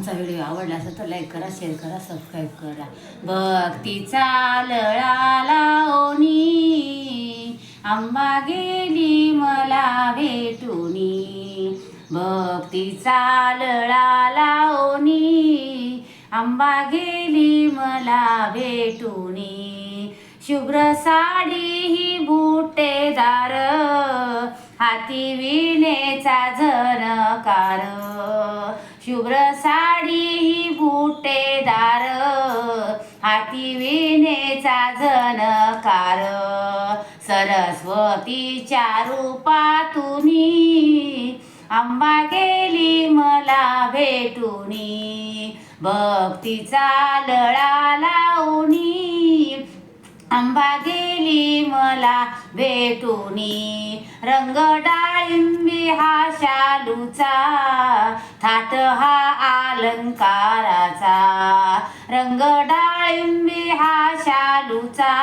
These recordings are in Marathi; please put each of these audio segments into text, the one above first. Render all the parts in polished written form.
आमचा व्हिडिओ आवडला असेल तर लाईक करा, शेअर करा, सबस्क्राईब करा. भक्तीचा लळा लावणी आंबा गेली मला भेटूनी. भक्तीचा लळा लावणी आंबा गेली मला भेटूनी. शुभ्र साडी ही बुट्टेदार हाती विणेचा झणकार. शुभ्र साडी ही बुट्टेदार हाती विणेचा झणकार. सरस्वतीच्या रूपातूनी आंबा गेली मला भेटूनी. भक्तीचा लळा लावणी आंबा गेली मला भेटूनी. रंग डाळिंबी हा शालूचा, थाट हा अलंकाराचा. रंग डाळिंबी हा शालूचा,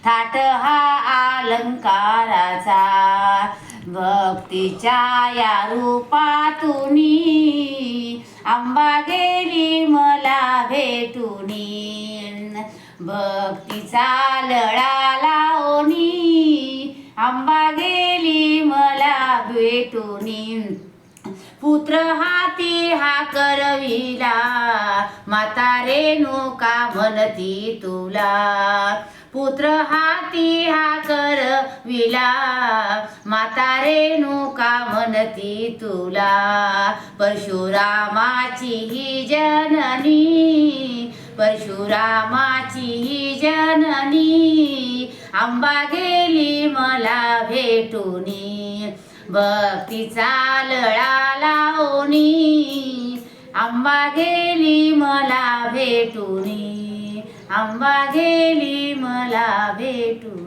थाट हा अलंकाराचा. भक्तीच्या या रूपातूनी आंबा गेली मला भेटूनी. भक्तीचा लळा लावणी आंबा गेली मला भेटूनी. पुत्र हाती हा करविला माता रेणुका म्हणती तुला. पुत्र हाती हा करविला माता रेणुका म्हणती तुला. परशुरामाची ही जननी, परशुरामाची ही जननी आंबा गेली मला भेटूनी. भक्तीचा लळा लावणी आंबा गेली मला भेटूनी. आंबा गेली मला भेटूनी.